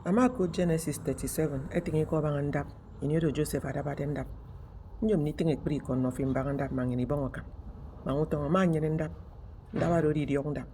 Amako Genesis 37 etingi ko bangandap inyodo Joseph adabadendap nyom ni tingi pri kon no fim bangandap mangini bongoka mangutonga manyene ndap ndabado di yongdap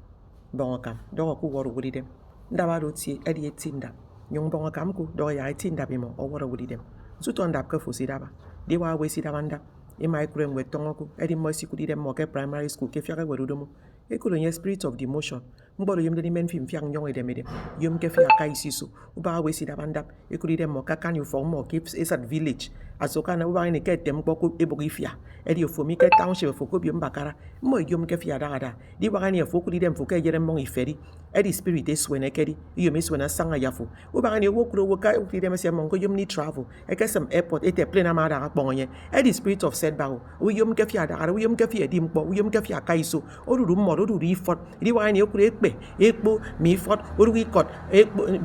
bongoka dogo ku woru wudidem ndabado ti edi etindap nyong bongoka mku dogo ya etindap imo o woru wudidem suto ndap ke fusidaba diwa we sidaba ndap ima ikurem we tongoku edi mo sikudidem mo ke primary school ke fiaka werudomo ekulo nye spirit of demotion mbolo yum deni men fim fiang nyong edemede yum ke fiaka isiso uba we sidaba ndap ekulidem mo ka kan you form mo ke esat village asoka na uba ni ke tem koko ebogifia edi ofomi ke township foko bi mbakara mo yum ke fia dagada di waga ni fokulidem foke yere mo iferi edi spirit eswene kedi yum eswena sanga yafo uba ni wokuro woka ukulidem se mo ko yum ni travel e ke some airport ete plane amada ga kponye edi spirit of setback o yum ke fia dagada o yum ke fia di mpo o yum ke fia kaiso oruru mo oruru ifot di waga ni okuro ekpo mi fot oru ikot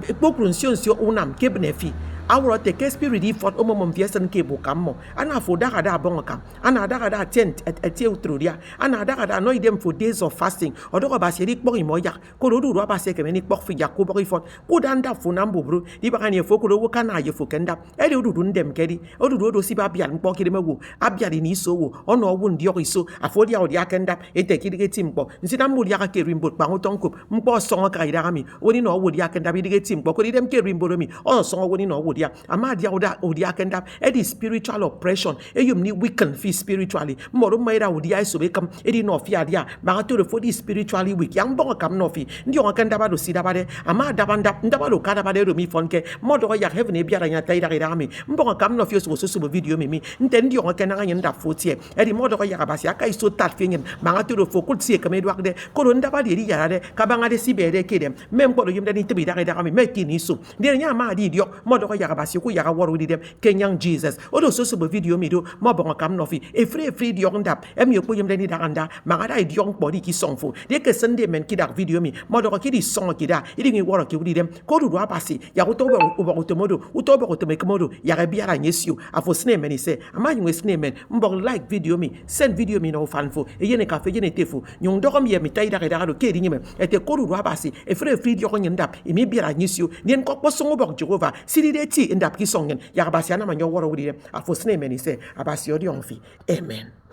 ekpo krunsioncio unam ke benefi awro te ke spirit ifot omomom fiesen ke bokammo ana fo daga da bongokam ana daga da tent etie utrodia ana daga da no idem for days of fasting odogo baseri kpo imo yak ko do ro ba se ke meni kpo fi yak ko bo ifot ko danda fo nambo bro di ba kan ye fo ko do kana ye fo kenda e de odudu ndem kedi odudu do si ba bia mpo kede mewo abia di ni so wo ono owu ndi okiso afodi a odi akenda ete kidi timpo nsina mbodi aka ke rimbo pa ngotonko mpo songo ka ida mi woni no owu di akenda bi di timpo ko di dem ke rimbo mi o songo woni no owu ama dia odia kenda edi spiritual oppression eyum ni weaken fi spiritually moro maira odia so bekam edi no fi adia ba to for di spiritually weak yang bongo kam no fi ndi on kenda ba do sida ba de ama dabanda ndaba do kada ba de do mi fonke modo ya heaven e biara nya taida ida mi mbongo kam no fi so video mi nte ndi on kenda nya nda fotie edi modo ya basi aka iso tat fi nyen ba to do fokul tie kam edwa de ko do ndaba de ya de ka ba ngade sibede kedem mem ko do yum de ni tibi da mi mekini so ndi nya ma di dio modo ya basi ku yaga woru dem kenyang Jesus odo so video mi do mo bongo kam no fi free di yongdap em yo ko yem deni daganda magada di yong body ki songfo de ke sende men ki dak video mi mo do ki di song ki da idi ngi woro ki wudi dem ko do abasi ya ko to be o to modo u to be ko to me komodo ya ga biara nyesio afo sne men se amanyi we sne men mbok like video mi send video mi no fanfo e yene ka fe yene tefo nyong do kom ye mi tay da do ke di nyime ete ko do abasi free di yong ndap e mi biara nyesio nien ko po songo bok Jehovah sidi de ti ndap ki songen ya basi ana manyo woro wudi dem afo sne men se abasi odi onfi amen.